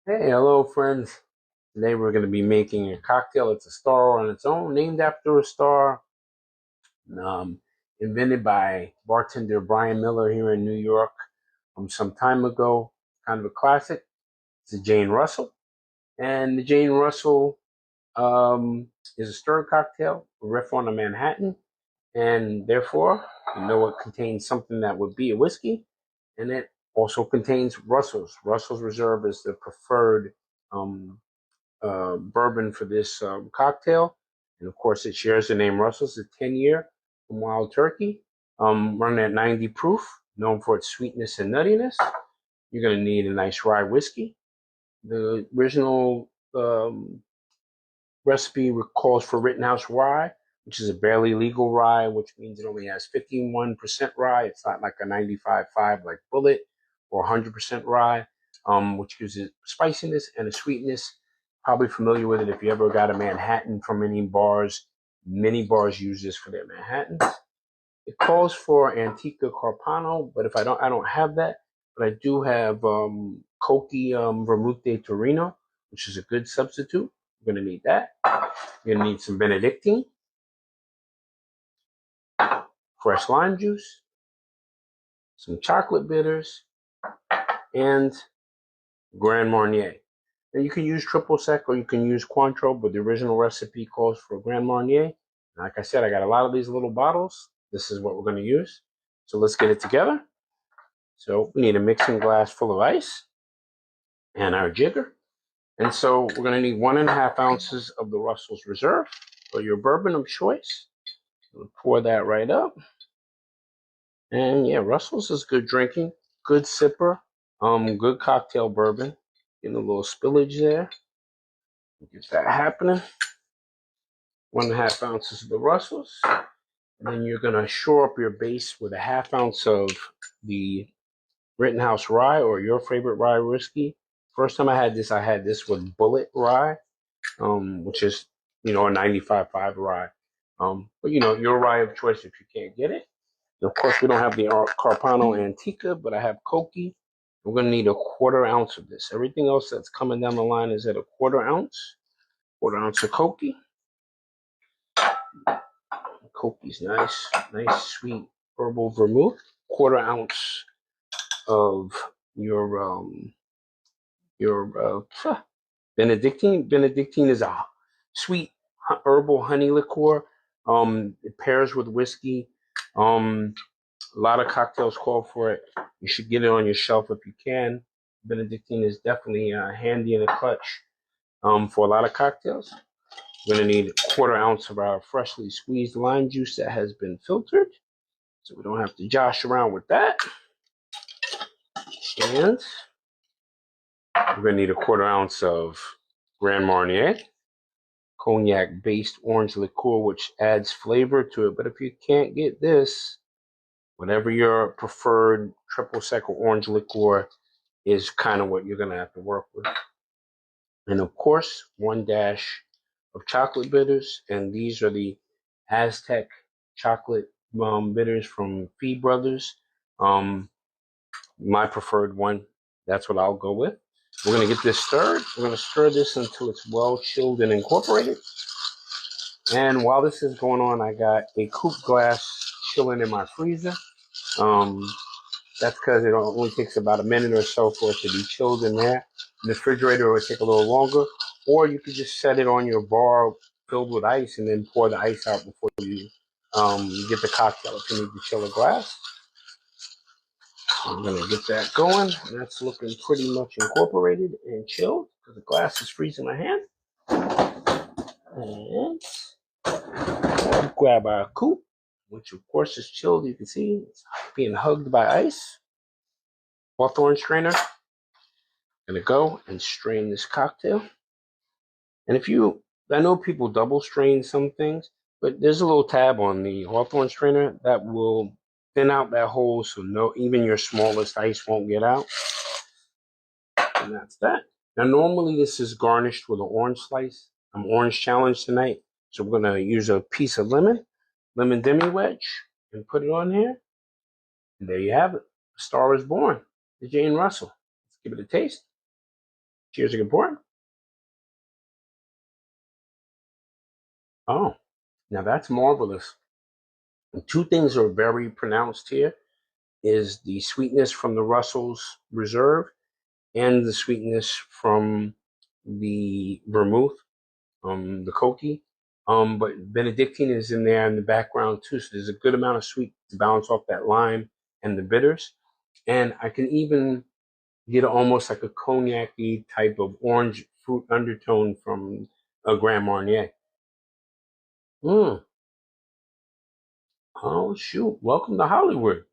Hey, hello, friends. Today we're going to be making a cocktail. It's a star on its own, named after a star, um, invented by bartender Brian Miller here in New York some time ago. Kind of a classic. It's a Jane Russell. And the Jane Russell um, is a stir cocktail, a riff on a Manhattan. And therefore, it contains something that would be a whiskey. And it also contains Russell's. Russell's Reserve is the preferred um, bourbon for this cocktail. And of course, it shares the name Russell's, a 10-year from Wild Turkey, running at 90 proof, known for its sweetness and nuttiness. You're going to need a nice rye whiskey. The original recipe calls for Rittenhouse rye, which is a barely legal rye, which means it only has 51% rye. It's not like a 95.5 like Bullet or 100% rye, which gives it spiciness and a sweetness. Probably familiar with it if you ever got a Manhattan from any bars. Many bars use this for their Manhattans. It calls for Antica Carpano, but if I don't have that. But I do have Cocchi vermouth de Torino, which is a good substitute. You're going to need that. You're going to need some Benedictine, fresh lime juice, some chocolate bitters, and Grand Marnier. Now you can use triple sec or you can use Cointreau, but the original recipe calls for Grand Marnier. Like I said, I got a lot of these little bottles. This is what we're going to use. So let's get it together. So we need a mixing glass full of ice and our jigger. And so we're going to need 1.5 ounces of the Russell's Reserve or your bourbon of choice. We'll pour that right up. And yeah, Russell's is good drinking, good sipper, good cocktail bourbon. Getting a little spillage there. Get that happening. 1.5 ounces of the Russell's. And then you're gonna shore up your base with a 1/2 ounce of the Rittenhouse rye or your favorite rye whiskey. First time I had this with Bullet rye, which is a 95.5 rye. But your rye of choice if you can't get it. And of course, we don't have the Carpano Antica, but I have Cocchi. We're going to need a 1/4 ounce of this. Everything else that's coming down the line is at a 1/4 ounce. 1/4 ounce of Cocchi. Cocchi's nice, sweet herbal vermouth. 1/4 ounce of your Benedictine. Benedictine is a sweet herbal honey liqueur. It pairs with whiskey. A lot of cocktails call for it. You should get it on your shelf if you can. Benedictine is definitely handy in a clutch for a lot of cocktails. We're going to need a 1/4 ounce of our freshly squeezed lime juice that has been filtered, so we don't have to josh around with that. And we're going to need a 1/4 ounce of Grand Marnier, cognac-based orange liqueur, which adds flavor to it. But if you can't get this, whatever your preferred triple sec or orange liqueur is kind of what you're going to have to work with. And of course, 1 dash of chocolate bitters. And these are the Aztec chocolate bitters from Fee Brothers. My preferred one. That's what I'll go with. We're going to get this stirred. We're going to stir this until it's well chilled and incorporated. And while this is going on, I got a Coupe glass chilling in my freezer. That's because it only takes about a minute or so for it to be chilled in there. In the refrigerator, it would take a little longer. Or you could just set it on your bar filled with ice and then pour the ice out before you get the cocktail if you need to chill a glass. I'm going to get that going. And that's looking pretty much incorporated and chilled because the glass is freezing my hand. And grab our Coupe, which of course is chilled. You can see it's being hugged by ice. Hawthorne strainer. Gonna go and strain this cocktail. And I know people double strain some things, but there's a little tab on the Hawthorne strainer that will thin out that hole so even your smallest ice won't get out. And that's that. Now normally this is garnished with an orange slice. I'm orange challenged tonight, so we're gonna use a piece of lemon demi wedge, and put it on here. And there you have it. A star is born. The Jane Russell. Let's give it a taste. Cheers, a good pouring. Oh, now that's marvelous. And two things are very pronounced here is the sweetness from the Russell's Reserve and the sweetness from the vermouth, the Cocchi. But Benedictine is in there in the background too, so there's a good amount of sweet to balance off that lime and the bitters. And I can even get almost like a cognac-y type of orange fruit undertone from a Grand Marnier. Oh shoot! Welcome to Hollywood.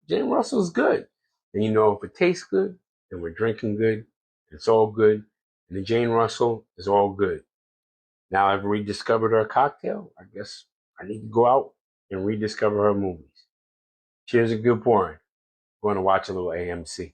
Jane Russell's good, and you know if it tastes good, and we're drinking good, it's all good, and the Jane Russell is all good. Now I've rediscovered her cocktail. I guess I need to go out and rediscover her movies. Cheers and good pouring. Going to watch a little AMC.